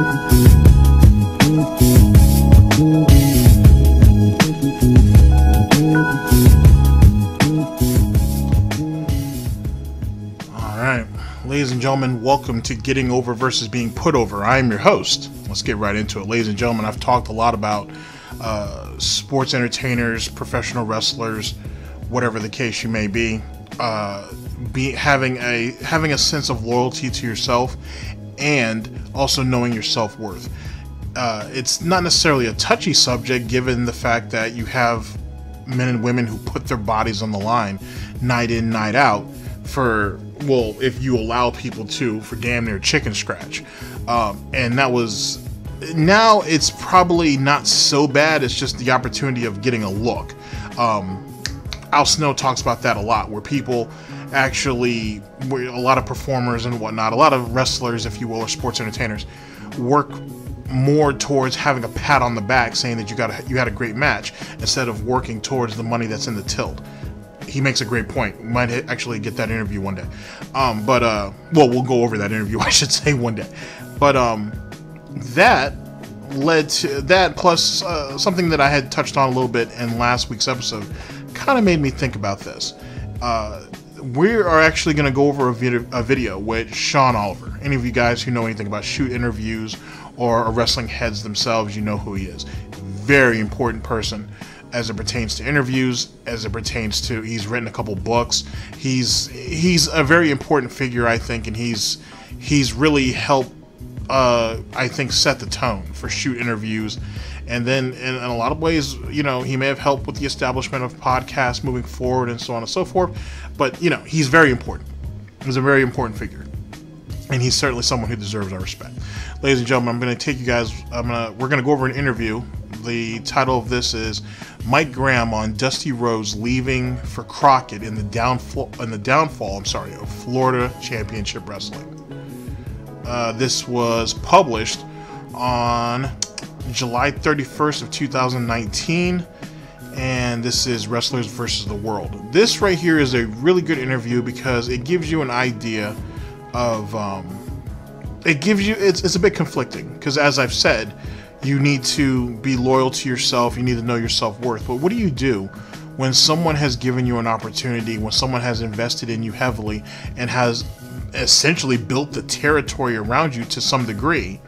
Alright, ladies and gentlemen, welcome to Getting Over versus Being Put Over. I am your host. Let's get right into it. Ladies and gentlemen, I've talked a lot about sports entertainers, professional wrestlers, whatever the case you may be, having a sense of loyalty to yourself and also knowing your self-worth. It's not necessarily a touchy subject given the fact that you have men and women who put their bodies on the line night in, night out for, well, if you allow people to, for damn near chicken scratch. And that was, now it's probably not so bad, it's just the opportunity of getting a look. Al Snow talks about that a lot, where people actually, where a lot of performers and whatnot, a lot of wrestlers, if you will, or sports entertainers, work more towards having a pat on the back saying that you had a great match instead of working towards the money that's in the tilt. He makes a great point. We might actually get that interview one day. Well, we'll go over that interview, I should say, one day. But that led to that, plus something that I had touched on a little bit in last week's episode kind of made me think about this. We are actually going to go over a video with Sean Oliver. Any of you guys who know anything about shoot interviews or wrestling heads themselves, you know who he is. Very important person as it pertains to interviews, as it pertains to, he's written a couple books. He's a very important figure, I think, and he's really helped, I think, set the tone for shoot interviews. And then in a lot of ways, you know, he may have helped with the establishment of podcasts moving forward and so on and so forth. But, you know, he's very important. He's a very important figure. And he's certainly someone who deserves our respect. Ladies and gentlemen, I'm going to take you guys, we're going to go over an interview. The title of this is Mike Graham on Dusty Rhodes leaving for Crockett in the downfall of Florida Championship Wrestling. This was published on July 31st of 2019, and this is Wrestlers versus the World. This right here is a really good interview because it gives you an idea of it's a bit conflicting because, as I've said, you need to be loyal to yourself, you need to know your self-worth. But what do you do when someone has given you an opportunity, when someone has invested in you heavily and has essentially built the territory around you to some degree,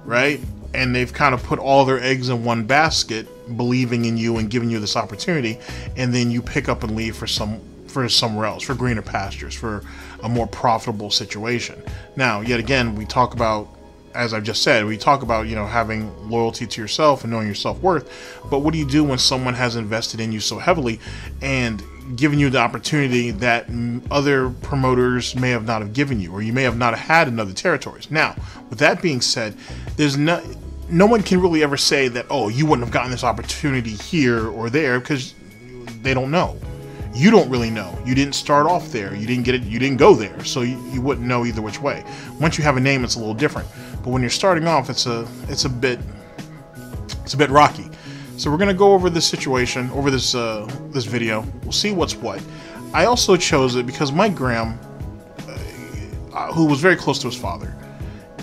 right? And they've kind of put all their eggs in one basket, believing in you and giving you this opportunity, and then you pick up and leave for somewhere else, for greener pastures, for a more profitable situation. Now, yet again, we talk about, as I've just said, we talk about, you know, having loyalty to yourself and knowing your self-worth. But what do you do when someone has invested in you so heavily and given you the opportunity that other promoters may have not have given you, or you may have not had in other territories? Now, with that being said, there's no one can really ever say that, oh, you wouldn't have gotten this opportunity here or there, because they don't know. You don't really know. You didn't start off there. You didn't get it. You didn't go there, so you wouldn't know either which way. Once you have a name, it's a little different. But when you're starting off, it's a bit rocky. So we're gonna go over this situation, over this video. We'll see what's what. I also chose it because Mike Graham, who was very close to his father,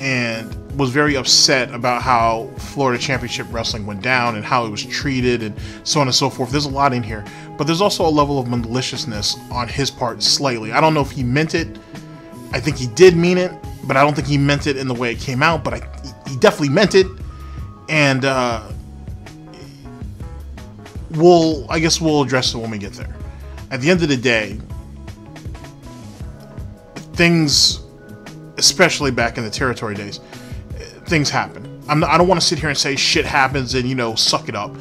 and was very upset about how Florida Championship Wrestling went down and how it was treated and so on and so forth. There's a lot in here, but there's also a level of maliciousness on his part slightly. I don't know if he meant it. I think he did mean it, but I don't think he meant it in the way it came out, but he definitely meant it. And I guess we'll address it when we get there. At the end of the day, things, especially back in the territory days, things happen. I don't want to sit here and say shit happens and, you know, suck it up.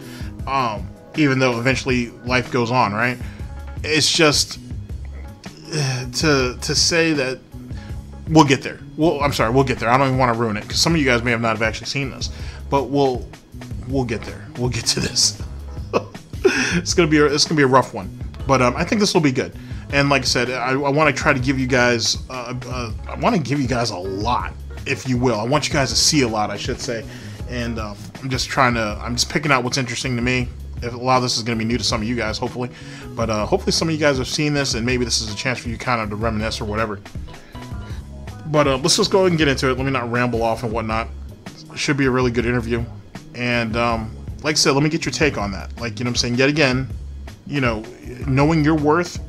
Even though eventually life goes on, right? It's just to say that we'll get there. Well, I'm sorry, we'll get there. I don't even want to ruin it because some of you guys may have not have actually seen this, but we'll get there. We'll get to this. It's gonna be a rough one, but I think this will be good. And like I said, I want to try to give you guys I want to give you guys a lot, if you will. I want you guys to see a lot, I should say. And I'm just picking out what's interesting to me. If a lot of this is going to be new to some of you guys, hopefully, but hopefully some of you guys have seen this, and maybe this is a chance for you kind of to reminisce or whatever. But let's just go ahead and get into it. Let me not ramble off and whatnot. Should be a really good interview. And like I said, let me get your take on that. Like, you know what I'm saying? Yet again, you know, knowing your worth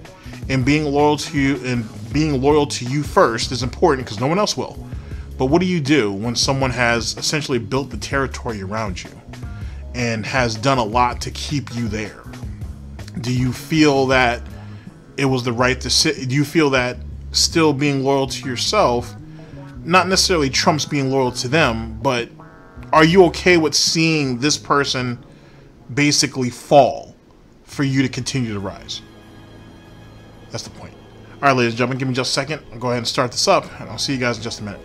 and being loyal to you first is important because no one else will. But what do you do when someone has essentially built the territory around you and has done a lot to keep you there? Do you feel that it was the right decision? Do you feel that still being loyal to yourself, not necessarily trumps being loyal to them, but are you okay with seeing this person basically fall for you to continue to rise? That's the point. All right, ladies and gentlemen, give me just a second. I'll go ahead and start this up, and I'll see you guys in just a minute.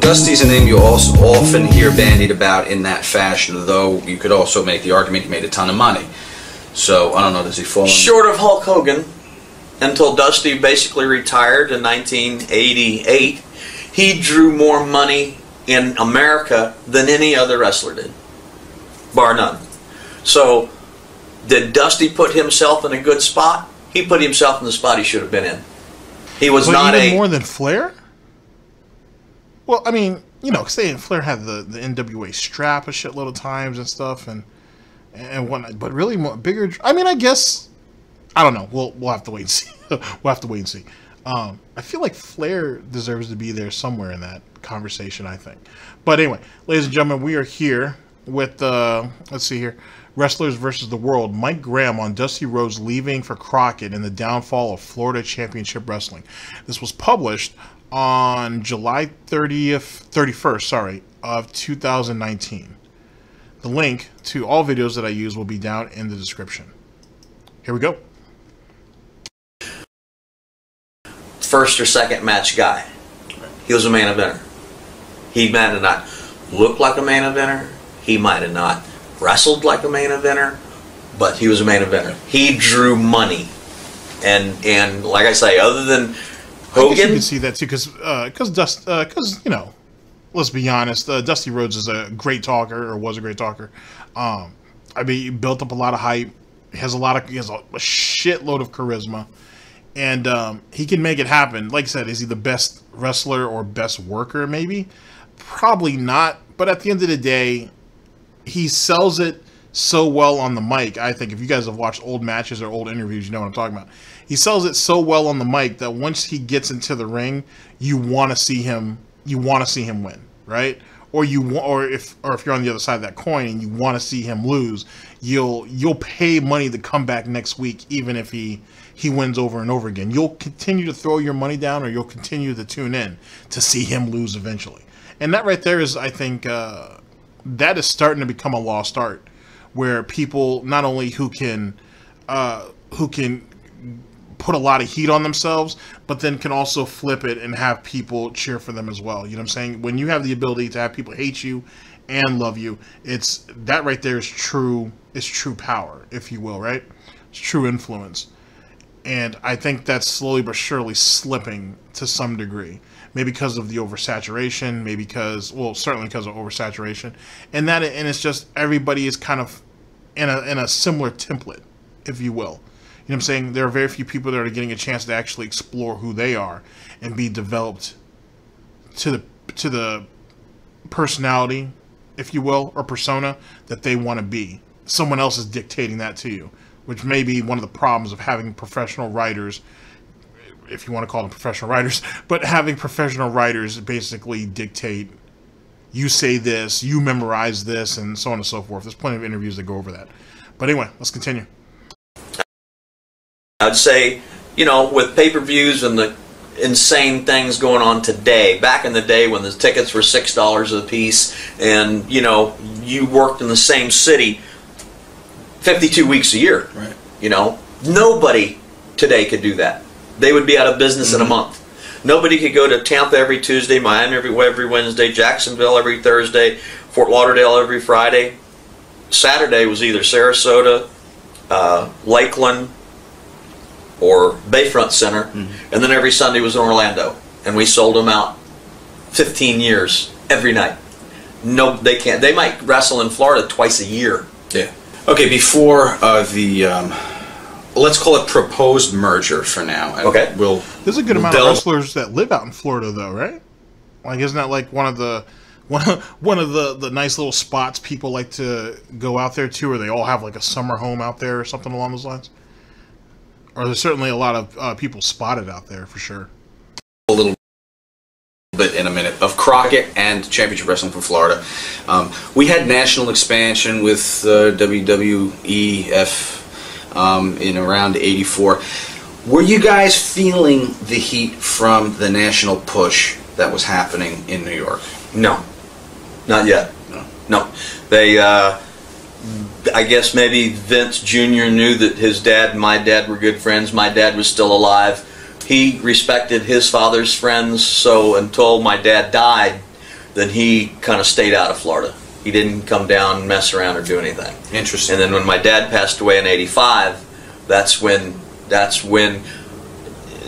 Dusty's a name you also often hear bandied about in that fashion, though you could also make the argument he made a ton of money. So, I don't know, does he fall in? Short of Hulk Hogan, until Dusty basically retired in 1988, he drew more money in America than any other wrestler did, bar none. So, did Dusty put himself in a good spot? He put himself in the spot he should have been in. He was not even more than Flair? Well, I mean, you know, because Flair had the NWA strap a shitload of times and stuff, and whatnot. But really, bigger. I mean, I guess I don't know. We'll have to wait and see. We'll have to wait and see. I feel like Flair deserves to be there somewhere in that conversation, I think. But anyway, ladies and gentlemen, we are here with let's see here, Wrestlers versus the World. Mike Graham on Dusty Rhodes leaving for Crockett and the downfall of Florida Championship Wrestling. This was published on July 31st, sorry, of 2019. The link to all videos that I use will be down in the description. Here we go. First or second match guy. He was a main eventer. He might have not looked like a main eventer. He might have not wrestled like a main eventer, but he was a main eventer. He drew money. And like I say, other than Hogan, I guess you can see that too, because you know, let's be honest, Dusty Rhodes is a great talker, or was a great talker. I mean, he built up a lot of hype. He has a shitload of charisma, and he can make it happen. Like I said, is he the best wrestler or best worker? Maybe, probably not. But at the end of the day, he sells it so well on the mic. I think if you guys have watched old matches or old interviews, you know what I'm talking about. He sells it so well on the mic that once he gets into the ring, you want to see him. You want to see him win, right? Or if you're on the other side of that coin and you want to see him lose, you'll pay money to come back next week, even if he wins over and over again. You'll continue to throw your money down, or you'll continue to tune in to see him lose eventually. And that right there is, I think, that is starting to become a lost art, where people not only who can put a lot of heat on themselves, but then can also flip it and have people cheer for them as well. You know what I'm saying? When you have the ability to have people hate you and love you, it's that right there is true. It's true power, if you will, right? It's true influence. And I think that's slowly but surely slipping to some degree. Maybe because of the oversaturation, maybe because, well, certainly because of oversaturation. And it's just everybody is kind of in a similar template, if you will. You know what I'm saying? There are very few people that are getting a chance to actually explore who they are and be developed to the personality, if you will, or persona that they want to be. Someone else is dictating that to you, which may be one of the problems of having professional writers, if you want to call them professional writers, but having professional writers basically dictate, you say this, you memorize this, and so on and so forth. There's plenty of interviews that go over that. But anyway, let's continue. I'd say, you know, with pay-per-views and the insane things going on today, back in the day when the tickets were $6 a piece and, you know, you worked in the same city 52 weeks a year, right? You know, nobody today could do that. They would be out of business in a month. Nobody could go to Tampa every Tuesday, Miami every Wednesday, Jacksonville every Thursday, Fort Lauderdale every Friday. Saturday was either Sarasota, Lakeland, or Bayfront Center, and then every Sunday was in Orlando, and we sold them out 15 years every night. No, they can't. They might wrestle in Florida twice a year. Yeah. Okay, before let's call it proposed merger for now. Okay. There's a good amount of wrestlers that live out in Florida, though, right? Like, isn't that like one of the nice little spots people like to go out there to, or they all have like a summer home out there or something along those lines? Or there's certainly a lot of people spotted out there for sure. A little bit in a minute of Crockett and Championship Wrestling from Florida. We had national expansion with WWEF in around '84. Were you guys feeling the heat from the national push that was happening in New York? No, not yet. No. They, I guess maybe Vince Jr. knew that his dad and my dad were good friends. My dad was still alive. He respected his father's friends, so until my dad died, then he kind of stayed out of Florida. He didn't come down and mess around or do anything. Interesting. And then when my dad passed away in '85, that's when,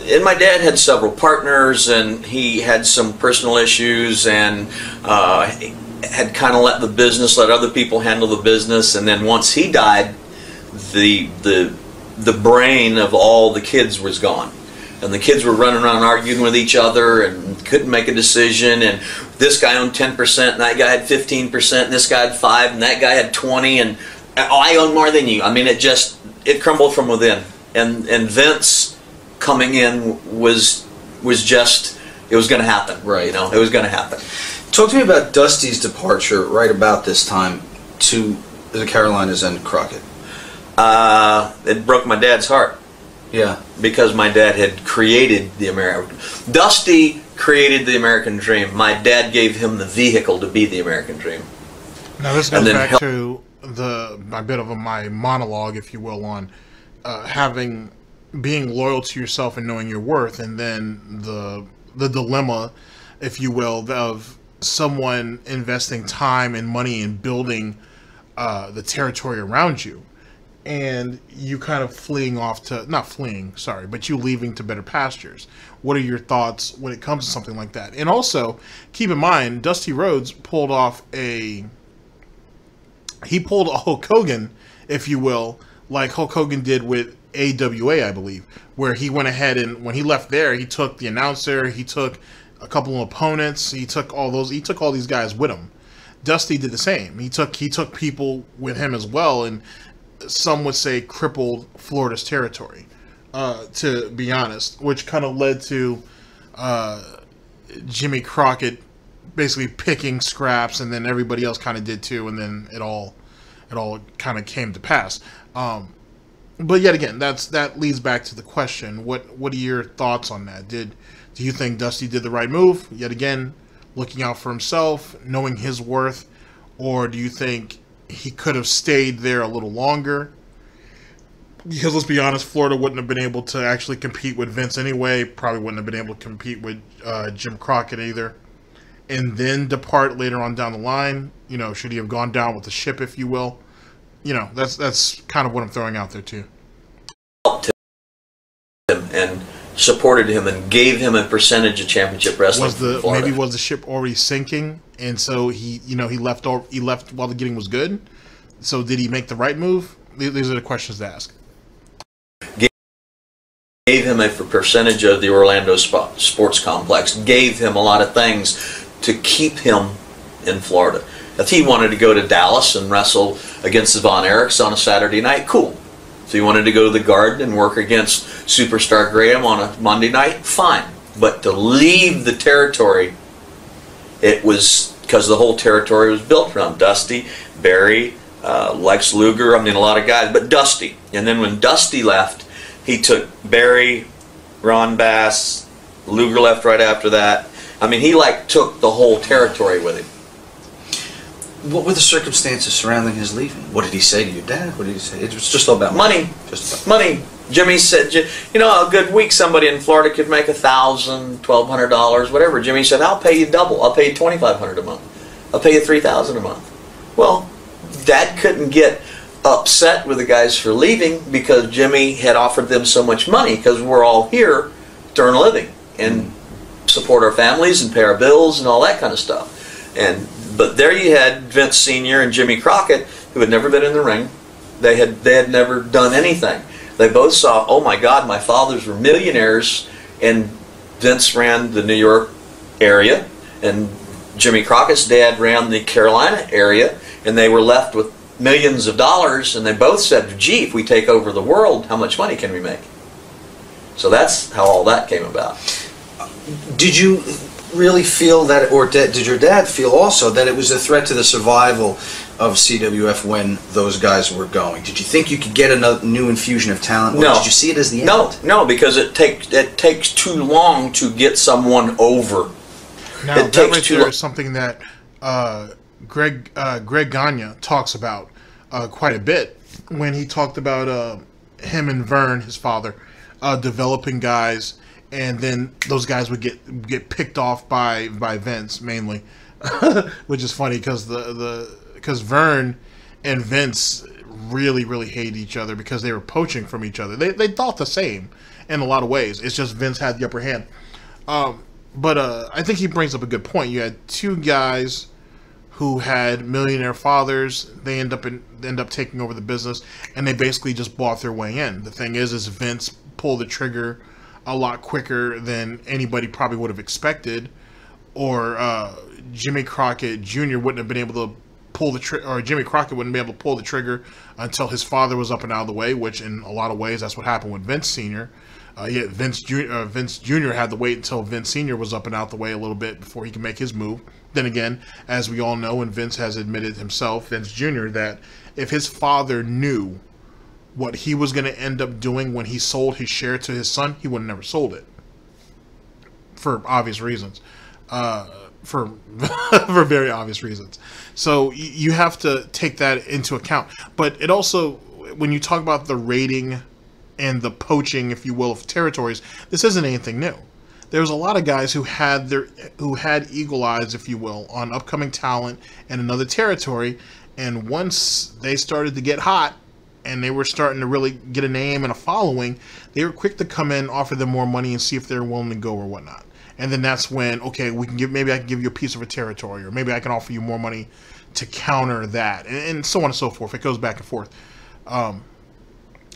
and my dad had several partners, and he had some personal issues, and had kind of let other people handle the business. And then once he died, the brain of all the kids was gone. And the kids were running around arguing with each other and couldn't make a decision. And this guy owned 10%, and that guy had 15%, and this guy had 5%, and that guy had 20%, and oh, I own more than you. I mean, it crumbled from within. And Vince coming in was just, it was going to happen. Right. You know, it was going to happen. Talk to me about Dusty's departure right about this time to the Carolinas and Crockett. It broke my dad's heart. Yeah. Because my dad had created the American... Dusty created the American dream. My dad gave him the vehicle to be the American dream. Now this goes back to my monologue, if you will, on being loyal to yourself and knowing your worth, and then the dilemma, if you will, of someone investing time and money in building the territory around you, and you kind of fleeing off to, not fleeing, sorry, but you leaving to better pastures. What are your thoughts when it comes to something like that? And also, keep in mind, Dusty Rhodes pulled off he pulled a Hulk Hogan, if you will, like Hulk Hogan did with AWA, I believe, where he went ahead and when he left there, he took the announcer, he took a couple of opponents, he took all these guys with him. Dusty did the same. He took people with him as well, and some would say crippled Florida's territory, to be honest, which kind of led to Jimmy Crockett basically picking scraps, and then everybody else kind of did too, and then it all kind of came to pass. But yet again, that leads back to the question: what are your thoughts on that? Do you think Dusty did the right move? Yet again, looking out for himself, knowing his worth, or do you think he could have stayed there a little longer? Because let's be honest, Florida wouldn't have been able to actually compete with Vince anyway. Probably wouldn't have been able to compete with Jim Crockett either. And then depart later on down the line. You know, should he have gone down with the ship, if you will? You know, that's kind of what I'm throwing out there too. Helped him and supported him and gave him a percentage of championship wrestling. Was the ship already sinking, and so he left while the getting was good? So did he make the right move? These are the questions to ask. Gave him a percentage of the Orlando sports complex. Gave him a lot of things to keep him in Florida. If he wanted to go to Dallas and wrestle against the Von Erichs on a Saturday night, cool. If he wanted to go to the Garden and work against Superstar Graham on a Monday night, fine. But to leave the territory, it was because the whole territory was built around Dusty, Barry, Lex Luger, I mean a lot of guys, but Dusty. And then when Dusty left, he took Barry, Ron Bass, Luger left right after that. I mean, he took the whole territory with him. What were the circumstances surrounding his leaving? What did he say to your dad? What did he say? It was just all about money. Just about money. Jimmy said, you know, a good week somebody in Florida could make $1,000, $1,200, whatever. Jimmy said, I'll pay you double. I'll pay you $2,500 a month. I'll pay you $3,000 a month. Well, Dad couldn't get upset with the guys for leaving because Jimmy had offered them so much money, because we're all here to earn a living and support our families and pay our bills and all that kind of stuff. But there you had Vince Sr. and Jimmy Crockett, who had never been in the ring. They had never done anything. They both saw, oh my God, my fathers were millionaires, and Vince ran the New York area, and Jimmy Crockett's dad ran the Carolina area, and they were left with millions of dollars, and they both said, gee, if we take over the world, how much money can we make? So that's how all that came about. Did you really feel that, or did your dad feel also that it was a threat to the survival of CWF when those guys were going? Did you think you could get a new infusion of talent? No. Or did you see it as the end? No, because it takes too long to get someone over. Now, that right there is something that Greg Gagne talks about quite a bit when he talked about him and Vern, his father, developing guys, and then those guys would get picked off by Vince mainly, which is funny because because Vern and Vince really hated each other because they were poaching from each other. They thought the same in a lot of ways. It's just Vince had the upper hand. But I think he brings up a good point. You had two guys who had millionaire fathers. They end up taking over the business, and they basically just bought their way in. The thing is Vince pulled the trigger a lot quicker than anybody probably would have expected, or Jimmy Crockett Jr. wouldn't have been able to pull the trigger, or Jimmy Crockett wouldn't be able to pull the trigger until his father was up and out of the way, which in a lot of ways that's what happened with Vince Sr. Vince Jr. had to wait until Vince Sr. was up and out the way a little bit before he could make his move. Then again, as we all know, and Vince has admitted himself, Vince Jr., that if his father knew what he was going to end up doing when he sold his share to his son, he would have never sold it. For obvious reasons. For very obvious reasons. So you have to take that into account. But it also, when you talk about the raiding and the poaching, if you will, of territories, this isn't anything new. There's a lot of guys who had eagle eyes, if you will, on upcoming talent in another territory, and once they started to get hot and they were starting to really get a name and a following, they were quick to come in, offer them more money, and see if they're willing to go or whatnot. And then that's when, okay, maybe I can give you a piece of a territory, or maybe I can offer you more money to counter that, and so on and so forth. It goes back and forth.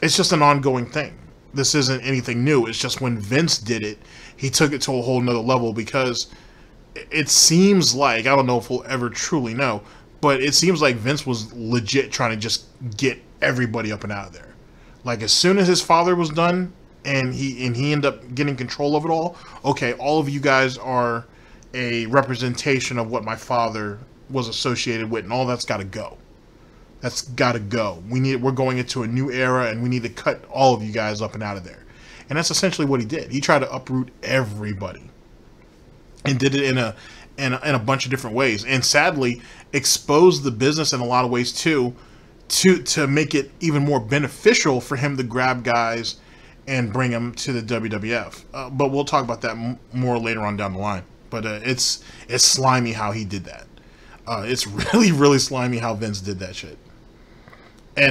It's just an ongoing thing. This isn't anything new. It's just when Vince did it, he took it to a whole nother level, because it seems like, I don't know if we'll ever truly know, but it seems like Vince was legit trying to just get everybody up and out of there. Like, as soon as his father was done and he ended up getting control of it all, okay, all of you guys are a representation of what my father was associated with, and all that's got to go. That's got to go. We're going into a new era, and we need to cut all of you guys up and out of there. And that's essentially what he did. He tried to uproot everybody, and did it in a bunch of different ways, and sadly exposed the business in a lot of ways too, to make it even more beneficial for him to grab guys and bring them to the WWF. But we'll talk about that more later on down the line. But it's slimy how he did that. It's really slimy how Vince did that shit.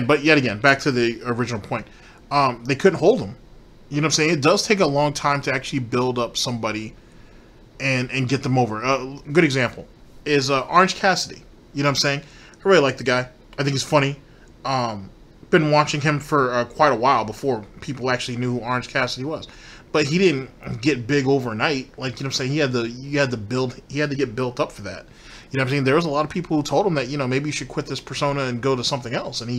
But yet again, back to the original point, they couldn't hold him. You know what I'm saying? It does take a long time to actually build up somebody and get them over. A good example is Orange Cassidy. You know what I'm saying? I really like the guy. I think he's funny. Been watching him for quite a while before people actually knew who Orange Cassidy was. But he didn't get big overnight. Like, you know what I'm saying? He had to get built up for that. You know what I'm saying? There was a lot of people who told him that, you know, maybe you should quit this persona and go to something else. And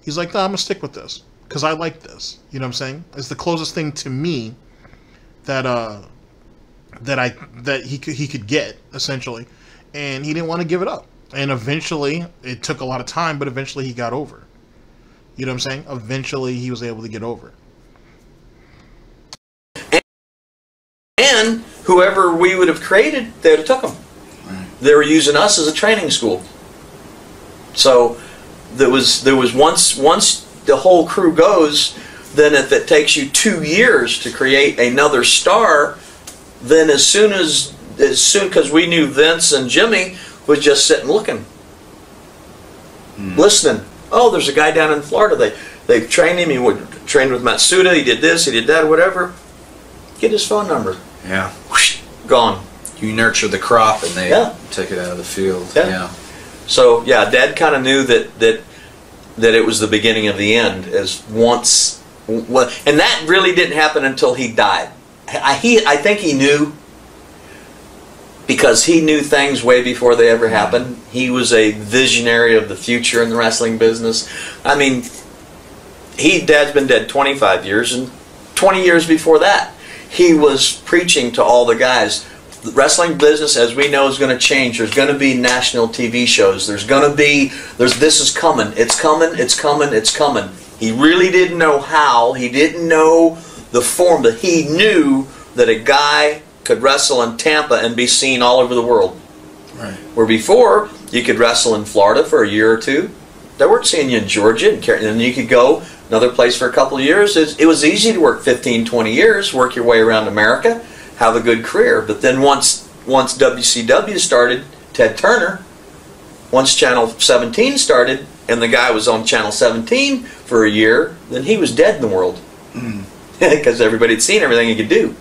he's like, no, I'm going to stick with this because I like this. You know what I'm saying? It's the closest thing to me that he could get, essentially. And he didn't want to give it up. And eventually, it took a lot of time, but eventually he got over. You know what I'm saying? Eventually he was able to get over. And whoever we would have created, they would have took them. They were using us as a training school. So there was once the whole crew goes, then if it takes you 2 years to create another star, then as soon because we knew Vince and Jimmy was just sitting looking, listening. Oh, there's a guy down in Florida. They've trained him. He would train with Matsuda. He did this. He did that. Whatever. Get his phone number. Yeah. Whoosh, gone. You nurture the crop, and they Yeah. take it out of the field. Yeah. Yeah. So yeah, Dad kind of knew that it was the beginning of the end. And that really didn't happen until he died. I think he knew, because he knew things way before they ever happened. He was a visionary of the future in the wrestling business. I mean, Dad's been dead 25 years, and 20 years before that, he was preaching to all the guys. The wrestling business, as we know, is going to change. There's going to be national TV shows. This is coming. It's coming. It's coming. It's coming. He really didn't know how. He didn't know the form, but he knew that a guy could wrestle in Tampa and be seen all over the world. Right. Where before, you could wrestle in Florida for a year or two. They weren't seeing you in Georgia, and then you could go another place for a couple of years. It was easy to work 15, 20 years, work your way around America, have a good career. But then once WCW started, Ted Turner, once Channel 17 started, and the guy was on Channel 17 for a year, then he was dead in the world. Because everybody had seen everything he could do.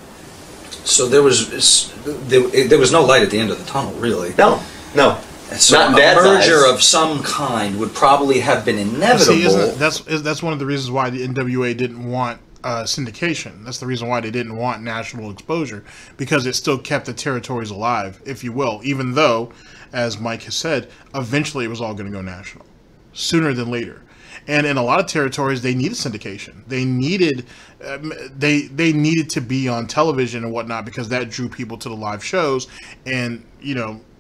So there was no light at the end of the tunnel, really. No. So Not in a Dad's merger eyes. of some kind would probably have been inevitable. See, that's one of the reasons why the NWA didn't want syndication. That's the reason why they didn't want national exposure, because it still kept the territories alive, if you will, even though, as Mike has said, eventually it was all going to go national, sooner than later. And in a lot of territories, they needed syndication. They needed they needed to be on television and whatnot, because that drew people to the live shows, and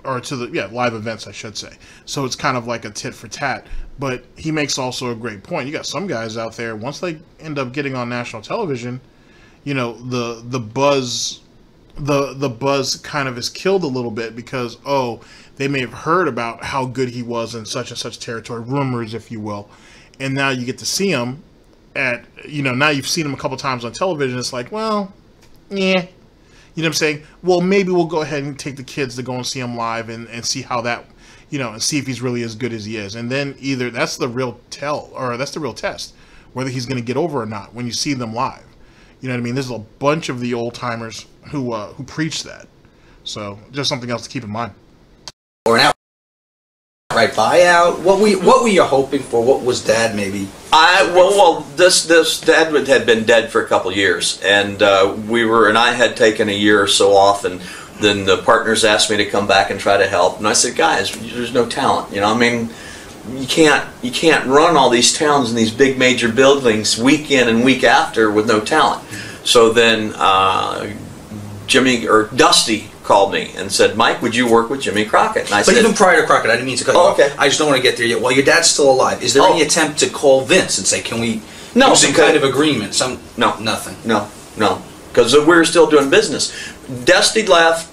or to the live events, I should say. So it's kind of like a tit for tat. But he makes also a great point. You got some guys out there, once they end up getting on national television, the buzz kind of is killed a little bit, because they may have heard about how good he was in such and such territory, rumors, if you will. And now you get to see him at, now you've seen him a couple times on television. It's like, well, yeah. You know what I'm saying? Well, maybe we'll go ahead and take the kids to go and see him live and see how that, and see if he's really as good as he is. And then either that's the real that's the real test, whether he's going to get over or not when you see them live. You know what I mean? There's a bunch of the old timers who preach that. So just something else to keep in mind. Or an outright buyout. What were you hoping for? What was Dad maybe? This Dad had been dead for a couple years, and I had taken a year or so off, and then the partners asked me to come back and try to help, and I said, guys, there's no talent. I mean, you can't run all these towns and these big major buildings week in and week after with no talent. So then Dusty called me and said, Mike, would you work with Jimmy Crockett? And I said, even prior to Crockett, I didn't mean to cut you off. Okay. I just don't want to get there yet. While your dad's still alive, is there any attempt to call Vince and say, can we do some kind of agreement? No. Nothing. No. Because we were still doing business. Dusty left,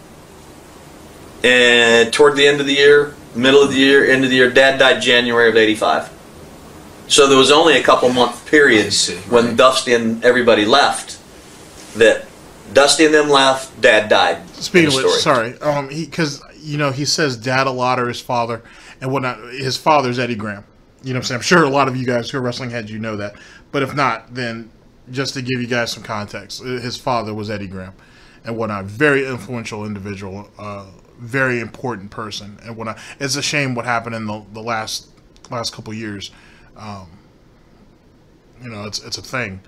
and toward the end of the year, middle of the year, end of the year, Dad died January of '85. So there was only a couple month period when Dusty and everybody left. That Dusty and them left, Dad died. Speaking of which, sorry, because he says Dad a lot, or his father and whatnot. His father's Eddie Graham. You know what I'm saying? I'm sure a lot of you guys who are wrestling heads, you know that. But if not, then just to give you guys some context, his father was Eddie Graham and whatnot. Very influential individual, very important person and whatnot. It's a shame what happened in the last couple years. It's a thing,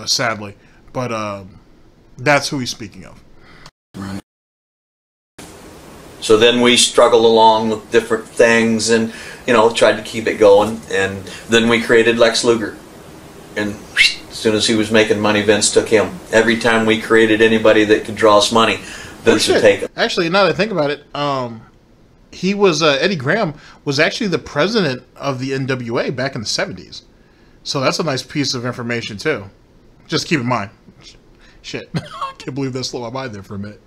sadly. But that's who he's speaking of. Right. So then we struggled along with different things and, tried to keep it going. And then we created Lex Luger. And as soon as he was making money, Vince took him. Every time we created anybody that could draw us money, Vince would take him. Actually, now that I think about it, he was, Eddie Graham was actually the president of the NWA back in the 70s. So that's a nice piece of information, too. Just keep in mind. Shit. I can't believe that slowed my mind there for a minute.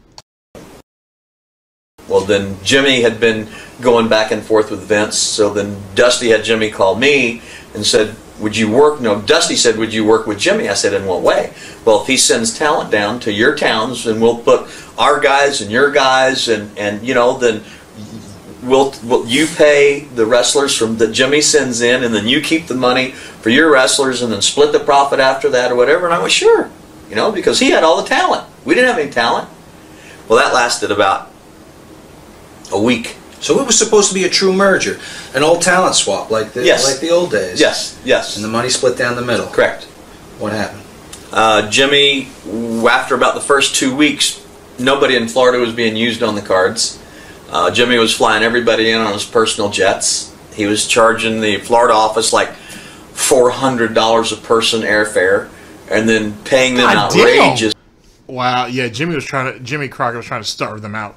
Well, then Jimmy had been going back and forth with Vince, so then Dusty had Jimmy call me and said, would you work? No, Dusty said, would you work with Jimmy? I said, in what way? Well, if he sends talent down to your towns, and we'll put our guys and your guys, and then will you pay the wrestlers from that Jimmy sends in, and then you keep the money for your wrestlers, and then split the profit after that or whatever? And I went, sure, you know, because he had all the talent. We didn't have any talent. Well, that lasted about a week. So it was supposed to be a true merger, an old talent swap, like the old days. Yes, yes. And the money split down the middle. Correct. What happened? Jimmy, after about the first 2 weeks, nobody in Florida was being used on the cards. Jimmy was flying everybody in on his personal jets. He was charging the Florida office like $400 a person airfare, and then paying them outrageous. Wow, yeah, Jimmy Crockett was trying to starve them out.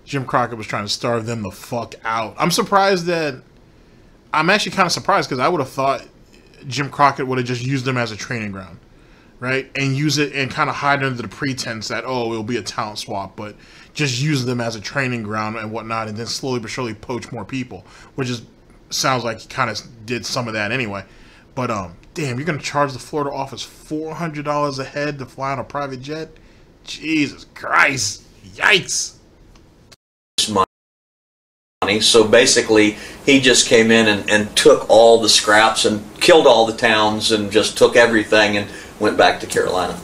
Jim Crockett was trying to starve them the fuck out. I'm actually kind of surprised, because I would have thought Jim Crockett would have just used them as a training ground, right? And use it and kind of hide under the pretense that, oh, it'll be a talent swap, but just use them as a training ground and whatnot, and then slowly but surely poach more people, which sounds like he kind of did some of that anyway. But damn, you're gonna charge the Florida office $400 a head to fly on a private jet? Jesus Christ! Yikes! Money. So basically, he just came in and took all the scraps and killed all the towns and just took everything and went back to Carolina.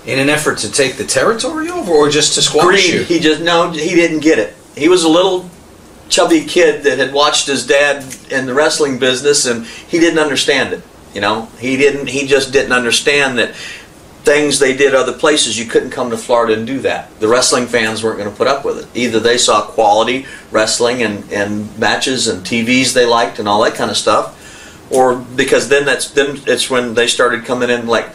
In an effort to take the territory over, or just to squash you? He didn't get it. He was a little chubby kid that had watched his dad in the wrestling business, and he didn't understand it. You know, he just didn't understand that things they did other places, you couldn't come to Florida and do that. The wrestling fans weren't going to put up with it. Either they saw quality wrestling and matches and TVs they liked and all that kind of stuff, or because then it's when they started coming in like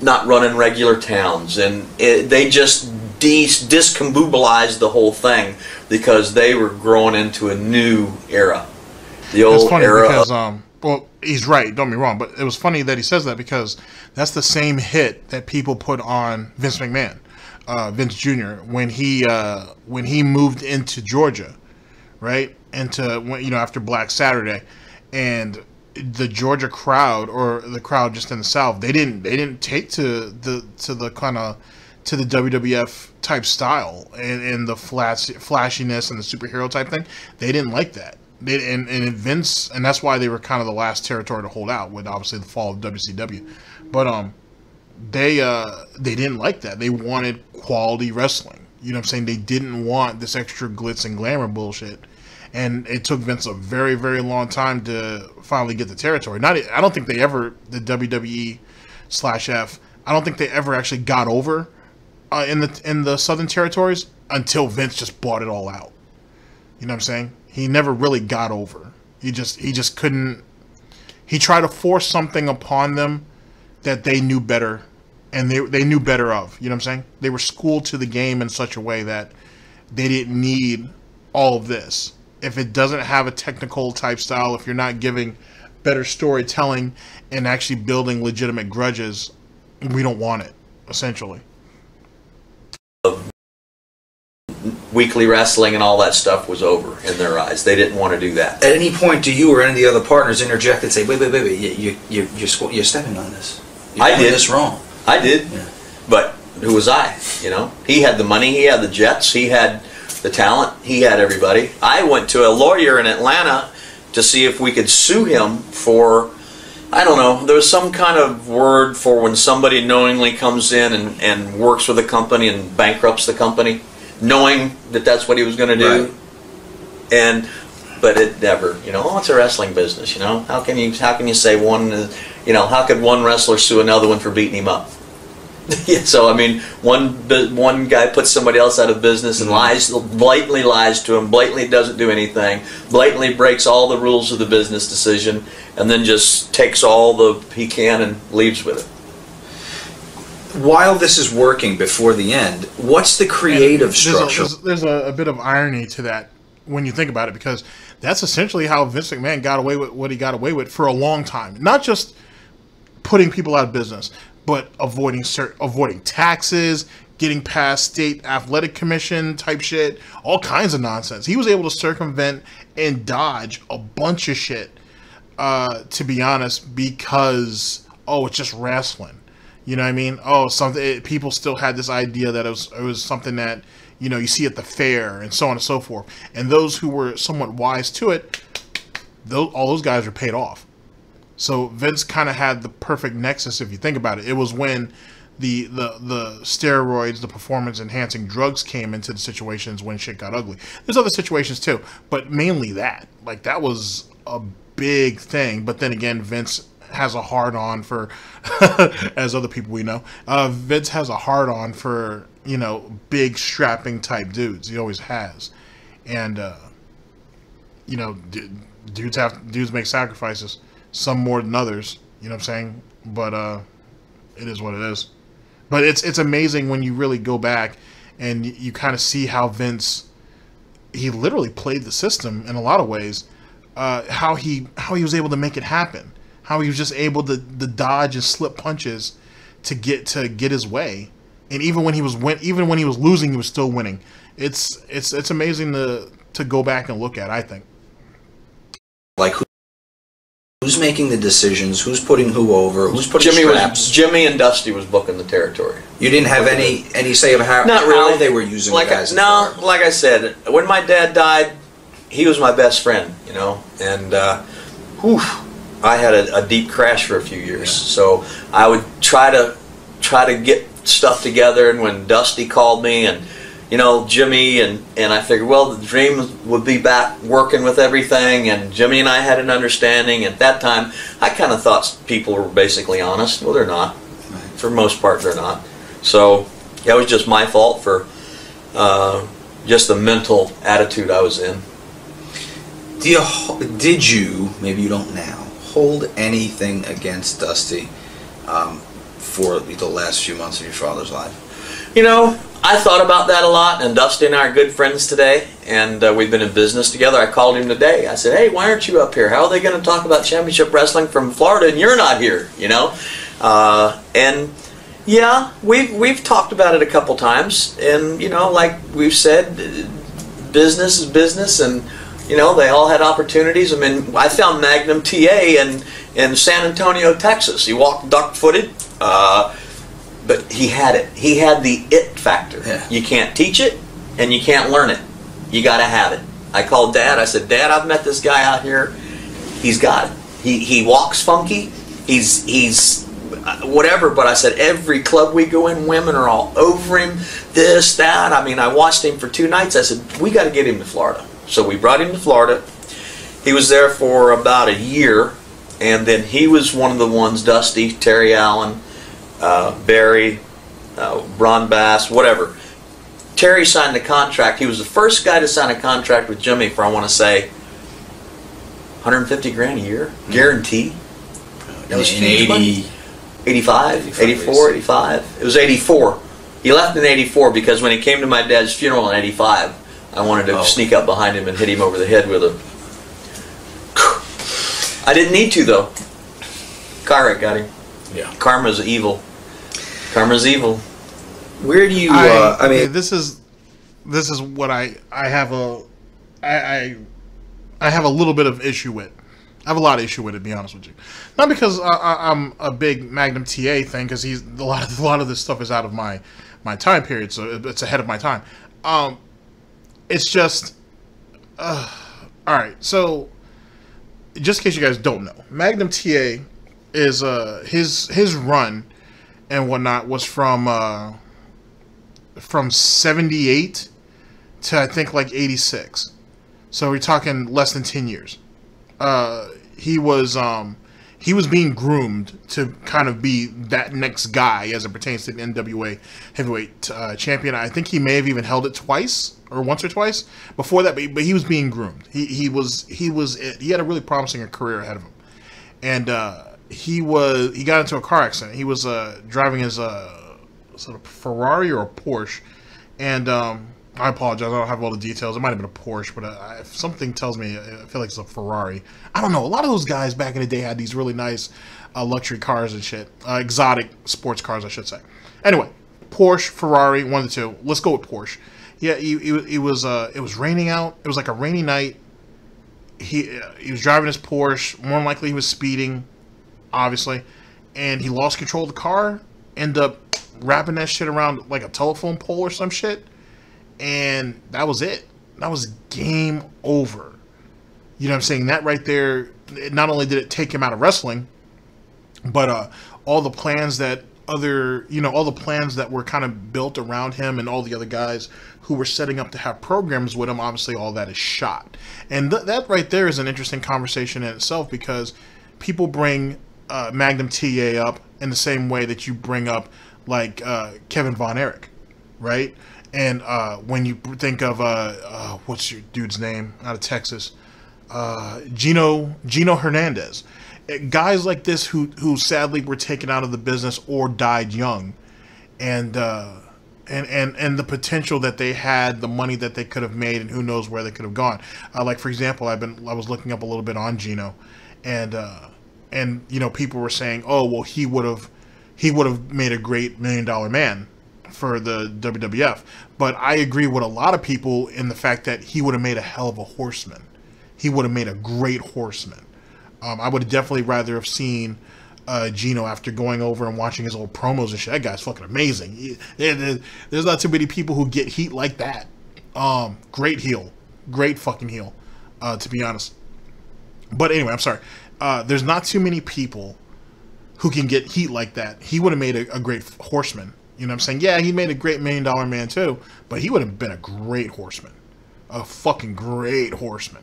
not running regular towns, and they just discombobulized the whole thing because they were growing into a new era. The old era. Because, well, he's right, don't be wrong, but it was funny that he says that, because that's the same hit that people put on Vince McMahon, Vince Jr., when he moved into Georgia, right? After Black Saturday, and the Georgia crowd, or the crowd just in the South, they didn't take to the WWF type style and the flashiness and the superhero type thing. They didn't like that. And Vince, and that's why they were kind of the last territory to hold out, with obviously the fall of WCW. But they didn't like that. They wanted quality wrestling. You know what I'm saying? They didn't want this extra glitz and glamour bullshit. And it took Vince a very, very long time to finally get the territory. I don't think they ever, the WWE/F, I don't think they ever actually got over in the Southern Territories until Vince just bought it all out. You know what I'm saying? He never really got over. He just couldn't. He tried to force something upon them that they knew better, and they knew better of. You know what I'm saying? They were schooled to the game in such a way that they didn't need all of this. If it doesn't have a technical type style, if you're not giving better storytelling and actually building legitimate grudges, we don't want it, essentially. Weekly wrestling and all that stuff was over in their eyes. They didn't want to do that. At any point, do you or any of the other partners interject and say, wait, you're stepping on this. You're doing this wrong. I did. Yeah. But who was I? You know, he had the money, he had the jets, he had the talent, he had everybody. I went to a lawyer in Atlanta to see if we could sue him for, I don't know, there was some kind of word for when somebody knowingly comes in and works with a company and bankrupts the company, knowing that that's what he was going to do. Right. But it never, it's a wrestling business, how can you say one, how could one wrestler sue another one for beating him up? So I mean, one guy puts somebody else out of business and blatantly lies to him, blatantly doesn't do anything, blatantly breaks all the rules of the business decision, and then just takes all he can and leaves with it. While this is working before the end, what's the creative structure? There's a bit of irony to that when you think about it, because that's essentially how Vince McMahon got away with what he got away with for a long time. Not just putting people out of business, but avoiding taxes, getting past state athletic commission type shit, all kinds of nonsense. He was able to circumvent and dodge a bunch of shit, to be honest, because, it's just wrestling. You know what I mean? People still had this idea that it was something that, you know, you see at the fair and so on and so forth. And those who were somewhat wise to it, all those guys are paid off. So Vince kind of had the perfect nexus, if you think about it. It was when the steroids, the performance enhancing drugs came into the situations when shit got ugly. There's other situations too, but mainly that. Like, that was a big thing. But then again, Vince has a hard on for, as other people we know, Vince has a hard on for, you know, big strapping type dudes. He always has. And, you know, dudes make sacrifices, some more than others, you know what I'm saying? But it is what it is. But it's amazing when you really go back and you kind of see how Vince, he literally played the system in a lot of ways, how he was able to make it happen, how he was just able to dodge and slip punches to get his way, and even when he was losing, he was still winning. It's amazing to go back and look at, I think. Like, who's making the decisions? Who's putting who over? Who's putting straps? Jimmy and Dusty was booking the territory. You didn't have any say of how they were using the guys? No, like I said, when my dad died, he was my best friend, you know, and I had a deep crash for a few years. Yeah. So I would try to get stuff together, and when Dusty called me, and you know, Jimmy and I figured, well, the dream would be back working with everything, and Jimmy and I had an understanding. At that time, I kind of thought people were basically honest. Well, they're not. For the most part, they're not. So that was just my fault for just the mental attitude I was in. Did you, maybe you don't now, hold anything against Dusty for the last few months of your father's life? You know, I thought about that a lot, and Dusty and I are good friends today, and we've been in business together. I called him today. I said, hey, why aren't you up here? How are they going to talk about championship wrestling from Florida and you're not here, you know? And yeah, we've talked about it a couple times, and you know, like we've said, business is business, and you know, they all had opportunities. I mean, I found Magnum T.A. in San Antonio, Texas. He walked duck-footed, but he had it. He had the it factor. Yeah. You can't teach it, and you can't learn it. You got to have it. I called Dad. I said, Dad, I've met this guy out here. He's got it. He walks funky. He's whatever. But I said, every club we go in, women are all over him. This, that. I mean, I watched him for 2 nights. I said, we got to get him to Florida. So we brought him to Florida. He was there for about a year, and then he was one of the ones, Dusty, Terry Allen, Barry, Ron Bass, whatever. Terry signed the contract. He was the first guy to sign a contract with Jimmy for, I want to say, 150 grand a year, guaranteed. That was in 80, 85, 84, 85. It was 84. He left in 84 because when he came to my dad's funeral in 85, I wanted to sneak up behind him and hit him over the head with a... I didn't need to, though. Car wreck got him. Yeah. Karma's evil. Karma's evil. Where do you... I mean... This is what I have a little bit of issue with. I have a lot of issue with it, to be honest with you. Not because I'm a big Magnum T.A. thing, because a lot of this stuff is out of my time period, so it's ahead of my time. It's just, all right. So, just in case you guys don't know, Magnum T.A. is his run and whatnot was from 78 to I think like 86. So we're talking less than 10 years. He was being groomed to kind of be that next guy as it pertains to the NWA heavyweight champion. I think he may have even held it twice or once or twice before that, but he was being groomed. He had a really promising career ahead of him, and he got into a car accident. He was driving his sort of Ferrari or a Porsche, and I apologize, I don't have all the details. It might have been a Porsche, but if something tells me, I feel like it's a Ferrari. I don't know. A lot of those guys back in the day had these really nice luxury cars and shit. Exotic sports cars, I should say. Anyway, Porsche, Ferrari, one of the two. Let's go with Porsche. Yeah, it was raining out. It was like a rainy night. He was driving his Porsche. More than likely he was speeding, obviously. And he lost control of the car. Ended up wrapping that shit around like a telephone pole or some shit. and that was it. That was game over. You know what I'm saying? That right there, not only did it take him out of wrestling, but all the plans that all the plans that were kind of built around him and all the other guys who were setting up to have programs with him, obviously all that is shot. And that right there is an interesting conversation in itself, because people bring Magnum T.A. up in the same way that you bring up like Kevin Von Erich, right? And when you think of what's your dude's name out of Texas, Gino Hernandez, guys like this who sadly were taken out of the business or died young, and the potential that they had, the money that they could have made, and who knows where they could have gone. Like for example, I was looking up a little bit on Gino, and people were saying, oh well, he would have made a great $1 million man for the WWF. But I agree with a lot of people in the fact that he would have made a hell of a horseman. He would have made a great horseman. I would have definitely rather have seen Gino after going over and watching his old promos and shit. That guy's fucking amazing. There's not too many people who get heat like that. Great heel. Great fucking heel, to be honest. But anyway, I'm sorry. There's not too many people who can get heat like that. He would have made a great horseman. You know what I'm saying? Yeah, he made a great $1 million man too, but he would have been a great horseman. A fucking great horseman.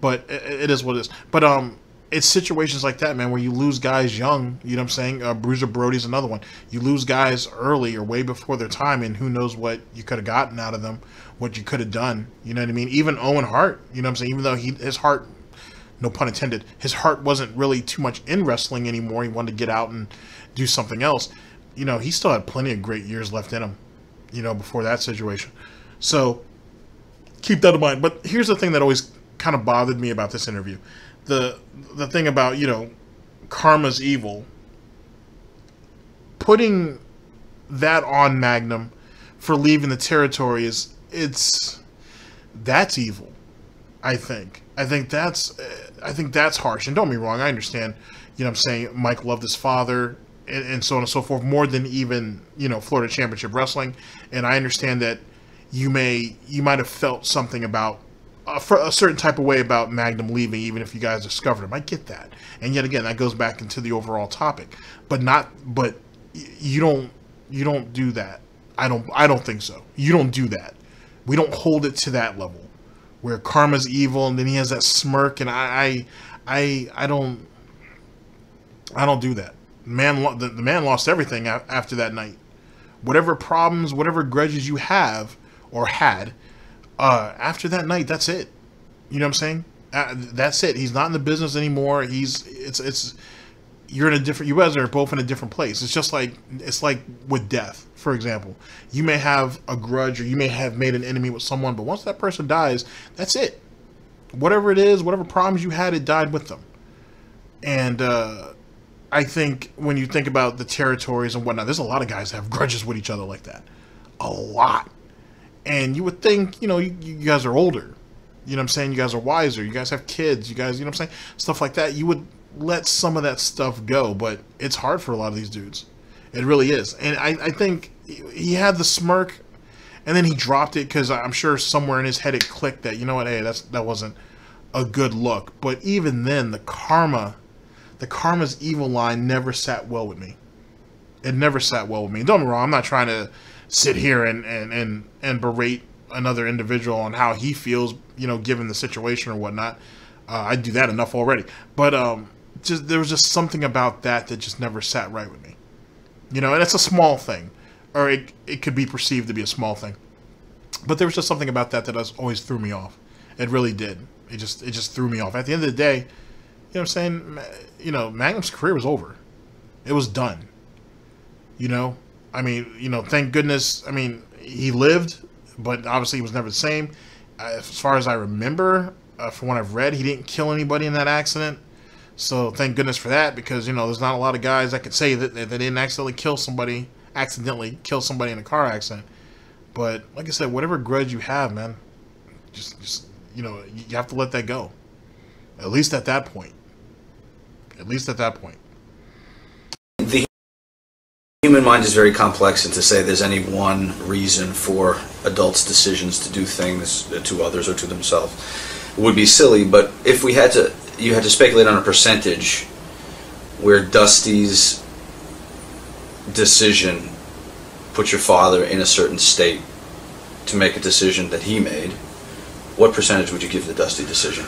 But it is what it is. But it's situations like that, man, where you lose guys young. You know what I'm saying? Bruiser Brody's another one. You lose guys early or way before their time, and who knows what you could have gotten out of them, what you could have done. You know what I mean? Even Owen Hart, you know what I'm saying? Even though his heart, no pun intended, his heart wasn't really too much in wrestling anymore. He wanted to get out and do something else. You know, he still had plenty of great years left in him, you know, before that situation. So keep that in mind. But here's the thing that always kind of bothered me about this interview. The thing about, you know, karma's evil, putting that on Magnum for leaving the territory that's evil. I think that's harsh. And don't get me wrong, I understand, you know what I'm saying, Mike loved his father and so on and so forth more than even, you know, Florida Championship Wrestling. And I understand that you might have felt something about for a certain type of way about Magnum leaving, even if you guys discovered him. I get that, and yet again, that goes back into the overall topic. But you don't do that. I don't think so. You don't do that. We don't hold it to that level where karma's evil, and then he has that smirk, and I don't do that. The man lost everything after that night. Whatever problems, whatever grudges you have or had. After that night, that's it. You know what I'm saying? That's it. He's not in the business anymore. You're in a different. You guys are both in a different place. It's like with death, for example. You may have a grudge, or you may have made an enemy with someone, but once that person dies, that's it. Whatever it is, whatever problems you had, it died with them. And I think when you think about the territories and whatnot, there's a lot of guys that have grudges with each other like that. A lot. And you would think, you know, you guys are older. You know what I'm saying? You guys are wiser. You guys have kids. You guys, you know what I'm saying? Stuff like that. You would let some of that stuff go. But it's hard for a lot of these dudes. It really is. And I think he had the smirk, and then he dropped it because I'm sure somewhere in his head it clicked that, you know what, hey, that wasn't a good look. But even then, the karma's evil line never sat well with me. It never sat well with me. Don't get me wrong. I'm not trying to sit here and berate another individual on how he feels, you know, given the situation or whatnot. I do that enough already. But there was just something about that just never sat right with me. You know, and it's a small thing, or it could be perceived to be a small thing. But there was just something about that always threw me off. It really did. It just threw me off. At the end of the day, you know what I'm saying? You know, Magnum's career was over. It was done. You know? I mean, you know, thank goodness. I mean, he lived, but obviously he was never the same. As far as I remember, from what I've read, he didn't kill anybody in that accident. So thank goodness for that, because, you know, there's not a lot of guys that could say that they didn't accidentally kill somebody in a car accident. But like I said, whatever grudge you have, man, just you know, you have to let that go. At least at that point. At least at that point. Human mind is very complex, and to say there's any one reason for adults' decisions to do things to others or to themselves would be silly. But if we had to, you had to speculate on a percentage where Dusty's decision put your father in a certain state to make a decision that he made, what percentage would you give the Dusty decision?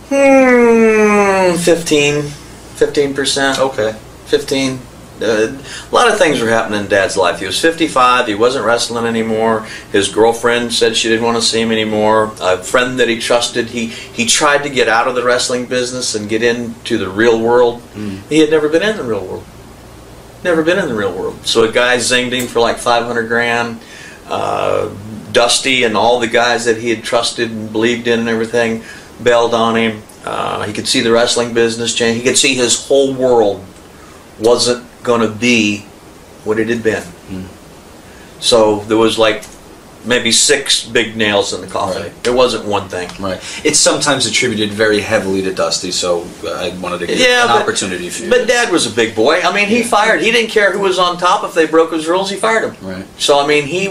15%. Okay. 15. A lot of things were happening in Dad's life. He was 55. He wasn't wrestling anymore. His girlfriend said she didn't want to see him anymore. A friend that he trusted, he tried to get out of the wrestling business and get into the real world. He had never been in the real world. Never been in the real world. So a guy zinged him for like 500 grand. Dusty and all the guys that he had trusted and believed in and everything bailed on him. He could see the wrestling business change. He could see his whole world wasn't going to be what it had been. So there was like maybe 6 big nails in the coffin. Right. It wasn't one thing. Right. It's sometimes attributed very heavily to Dusty, so I wanted to give an opportunity for you. But Dad was a big boy. I mean, he didn't care who was on top. If they broke his rules, he fired them. Right. So, I mean, he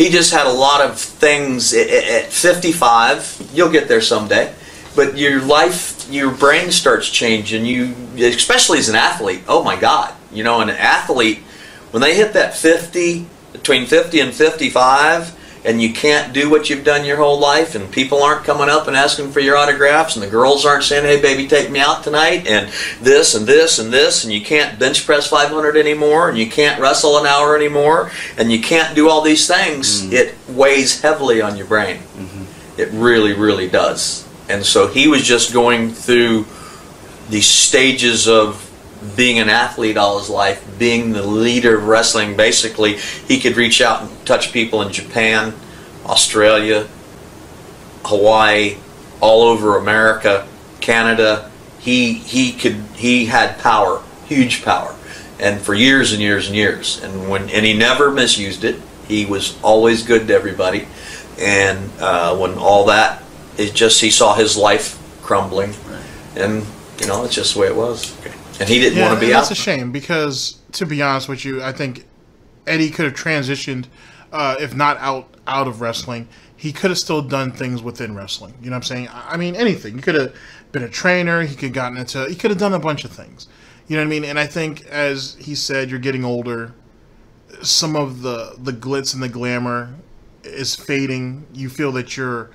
just had a lot of things. At 55, you'll get there someday. But your life, your brain starts changing. Especially as an athlete, oh my God. You know, an athlete, when they hit that 50, between 50 and 55, and you can't do what you've done your whole life, and people aren't coming up and asking for your autographs, and the girls aren't saying, hey baby, take me out tonight, and this and this and this, and you can't bench press 500 anymore, and you can't wrestle an hour anymore, and you can't do all these things, it weighs heavily on your brain. It really, really does. And so he was just going through these stages of being an athlete all his life, being the leader of wrestling. Basically, he could reach out and touch people in Japan, Australia, Hawaii, all over America, Canada. He had power, huge power, and for years and years and years. And he never misused it. He was always good to everybody. And when all that, he saw his life crumbling, and you know, it's just the way it was. And he didn't want to be out. That's a shame, because to be honest with you, I think Eddie could have transitioned, if not out of wrestling, he could have still done things within wrestling. You know what I'm saying? I mean, anything. He could have been a trainer. He could have done a bunch of things. You know what I mean? And I think, as he said, you're getting older. Some of the glitz and the glamour is fading. You feel that your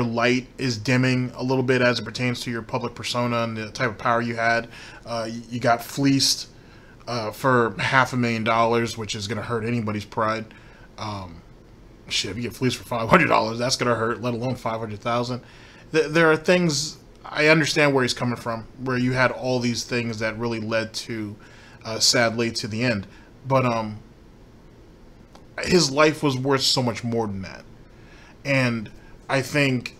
light is dimming a little bit as it pertains to your public persona and the type of power you had. You got fleeced for $500,000, which is going to hurt anybody's pride. Shit, if you get fleeced for $500, that's going to hurt, let alone $500,000. There are things, I understand where he's coming from, where you had all these things that really led to, sadly, to the end. But his life was worth so much more than that. And I think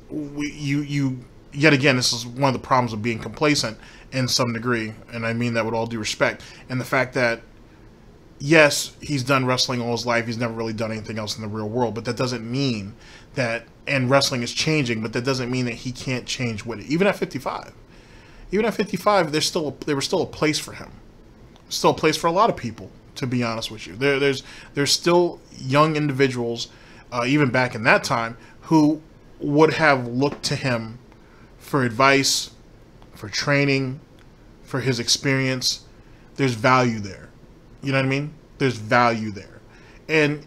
yet again, this is one of the problems of being complacent in some degree, and I mean that with all due respect. And the fact that, yes, he's done wrestling all his life, he's never really done anything else in the real world, but that doesn't mean that, and wrestling is changing, but that doesn't mean that he can't change with it. Even at 55. Even at 55, there was still a place for him. Still a place for a lot of people, to be honest with you. There's still young individuals, even back in that time, who would have looked to him for advice, for training, for his experience. There's value there. You know what I mean? There's value there. And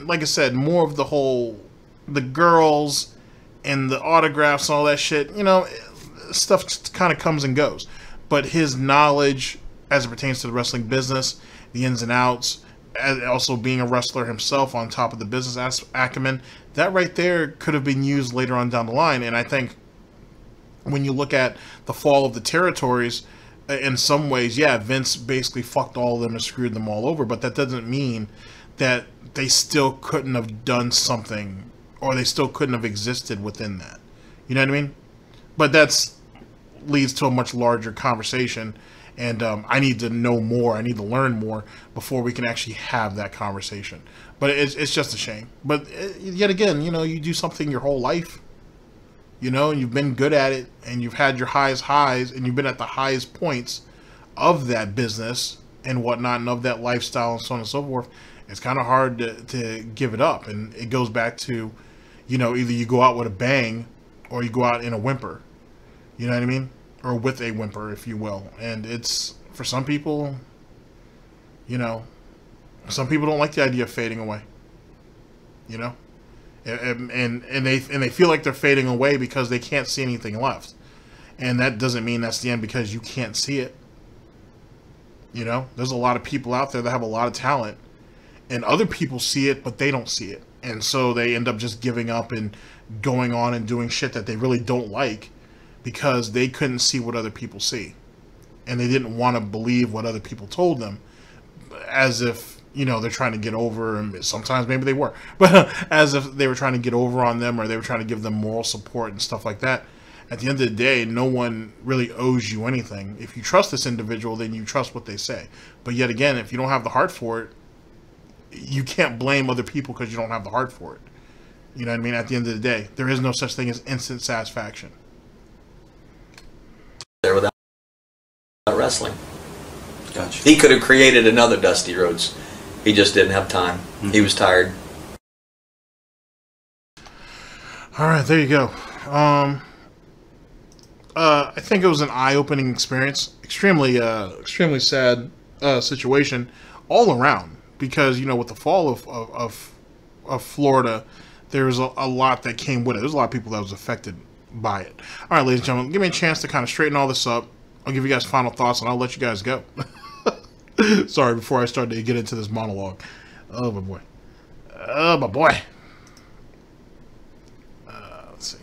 like I said, more of the girls and the autographs and all that shit, you know, stuff kind of comes and goes. But his knowledge as it pertains to the wrestling business, the ins and outs, also being a wrestler himself on top of the business acumen, that right there could have been used later on down the line. And I think when you look at the fall of the territories, in some ways, yeah, Vince basically fucked all of them and screwed them all over, but that doesn't mean that they still couldn't have done something, or they still couldn't have existed within that. You know what I mean? But that's leads to a much larger conversation. And I need to know more. I need to learn more before we can actually have that conversation. But it's just a shame. But yet again, you know, you do something your whole life, you know, and you've been good at it, and you've had your highs, and you've been at the highest points of that business, and whatnot, and of that lifestyle and so on and so forth, it's kind of hard to give it up. And it goes back to, you know, either you go out with a bang or you go out in a whimper. You know what I mean? Or with a whimper, if you will. And it's, for some people, you know, some people don't like the idea of fading away. You know? And they feel like they're fading away because they can't see anything left. And that doesn't mean that's the end because you can't see it. You know? There's a lot of people out there that have a lot of talent. And other people see it, but they don't see it. And so they end up just giving up and going on and doing shit that they really don't like because they couldn't see what other people see. And they didn't want to believe what other people told them, as if, you know, they're trying to get over, and sometimes maybe they were, but as if they were trying to get over on them, or they were trying to give them moral support and stuff like that. At the end of the day, no one really owes you anything. If you trust this individual, then you trust what they say. But yet again, if you don't have the heart for it, you can't blame other people because you don't have the heart for it. You know what I mean? At the end of the day, there is no such thing as instant satisfaction. There without wrestling. Gotcha. He could have created another Dusty Rhodes. He just didn't have time. Mm-hmm. He was tired. All right, there you go. I think it was an eye-opening experience. Extremely sad situation all around, because, you know, with the fall of Florida, there was a lot that came with it. There's a lot of people that was affected by it. All right, ladies and gentlemen, give me a chance to kind of straighten all this up. I'll give you guys final thoughts, and I'll let you guys go. Sorry, before I start to get into this monologue. Oh, my boy. Oh, my boy. Let's see.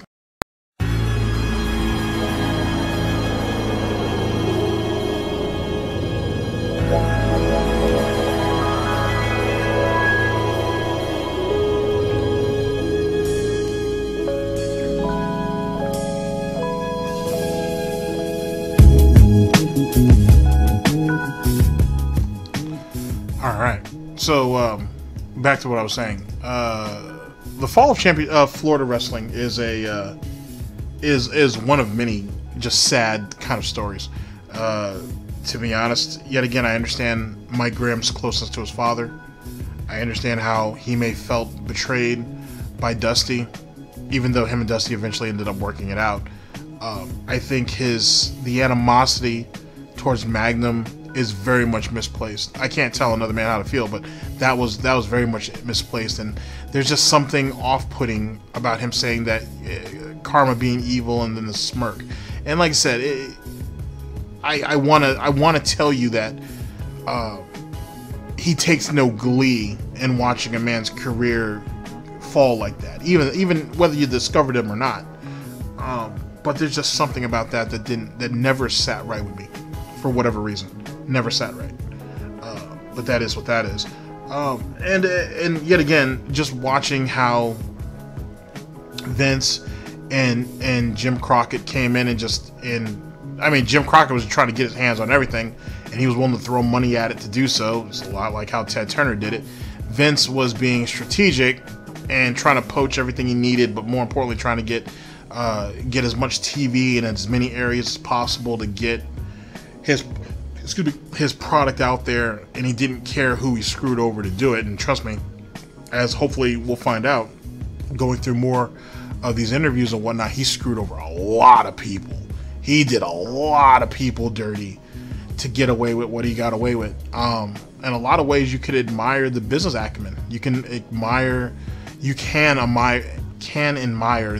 So, back to what I was saying. The fall of Florida wrestling is is one of many just sad kind of stories. To be honest, yet again, I understand Mike Graham's closeness to his father. I understand how he may felt betrayed by Dusty, even though him and Dusty eventually ended up working it out. I think the animosity towards Magnum is very much misplaced. I can't tell another man how to feel, but that was very much misplaced, and there's just something off-putting about him saying that karma being evil, and then the smirk. And like I said, I want to tell you that he takes no glee in watching a man's career fall like that, even whether you discovered him or not. But there's just something about that never sat right with me, for whatever reason. Never sat right. But that is what that is. And yet again, just watching how Vince and Jim Crockett came in Jim Crockett was trying to get his hands on everything, and he was willing to throw money at it to do so. It's a lot like how Ted Turner did it. Vince was being strategic and trying to poach everything he needed, but more importantly, trying to get as much TV in as many areas as possible to get his product out there, and he didn't care who he screwed over to do it. And trust me, as hopefully we'll find out going through more of these interviews and whatnot, he screwed over a lot of people. He did a lot of people dirty to get away with what he got away with. In a lot of ways, you could admire the business acumen. You can admire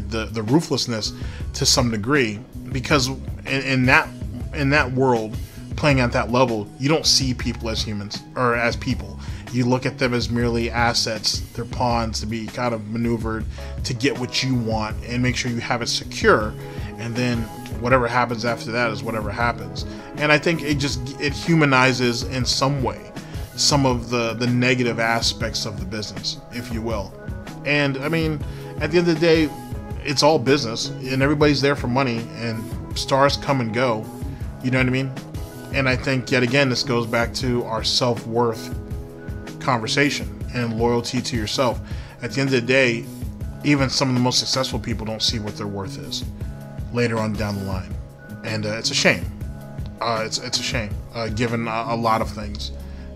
the ruthlessness to some degree, because in that world, playing at that level, you don't see people as humans or as people. You look at them as merely assets. They're pawns to be kind of maneuvered to get what you want and make sure you have it secure, and then whatever happens after that is whatever happens. And I think it humanizes in some way some of the negative aspects of the business, if you will. And I mean, at the end of the day, it's all business, and everybody's there for money, and stars come and go. You know what I mean? And I think, yet again, this goes back to our self-worth conversation and loyalty to yourself. At the end of the day, even some of the most successful people don't see what their worth is later on down the line. And it's a shame. It's a shame. given a lot of things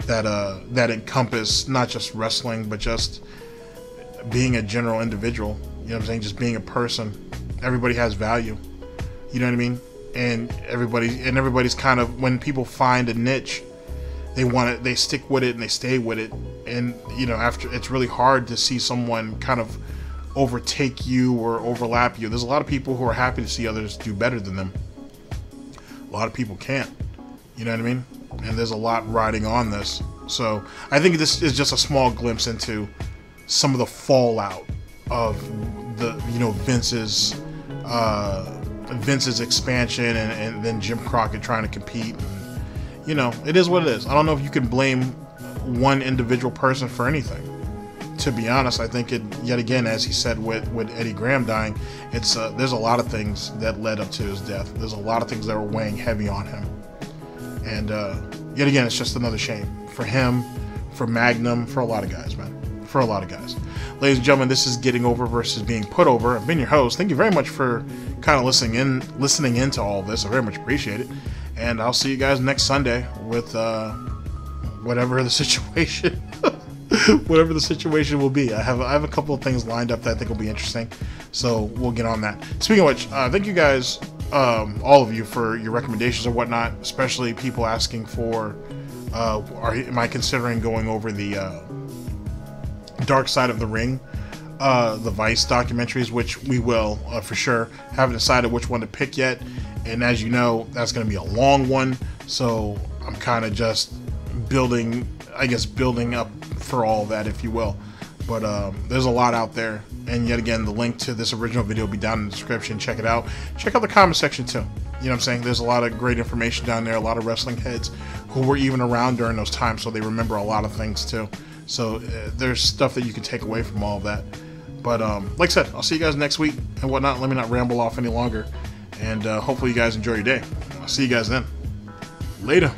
that encompass not just wrestling, but just being a general individual. You know what I'm saying? Just being a person. Everybody has value. You know what I mean? And everybody's kind of, when people find a niche, they stick with it and they stay with it. And after, it's really hard to see someone kind of overtake you or overlap you. There's a lot of people who are happy to see others do better than them. A lot of people can't. You know what I mean? And there's a lot riding on this. So I think this is just a small glimpse into some of the fallout of the Vince's expansion and then Jim Crockett trying to compete. And, it is what it is. I don't know if you can blame one individual person for anything. To be honest, I think yet again, as he said with Eddie Graham dying, there's a lot of things that led up to his death. There's a lot of things that were weighing heavy on him. And yet again, it's just another shame for him, for Magnum, for a lot of guys, man. For a lot of guys. Ladies and gentlemen, this is Getting Over versus Being Put Over. I've been your host. Thank you very much for kind of listening into all this. I very much appreciate it. And I'll see you guys next Sunday with whatever the situation whatever the situation will be. I have a couple of things lined up that I think will be interesting. So we'll get on that. Speaking of which, thank you guys, all of you, for your recommendations or whatnot, especially people asking for am I considering going over the Dark Side of the Ring, the Vice documentaries, which we will for sure. Haven't decided which one to pick yet, and as you know, that's going to be a long one, so I'm kind of just building up for all that, if you will. But there's a lot out there, and yet again, the link to this original video will be down in the description. Check it out. Check out the comment section too. You know what I'm saying? There's a lot of great information down there, a lot of wrestling heads who were even around during those times, so they remember a lot of things too. So there's stuff that you can take away from all of that. But like I said, I'll see you guys next week and whatnot. Let me not ramble off any longer. And hopefully you guys enjoy your day. I'll see you guys then. Later.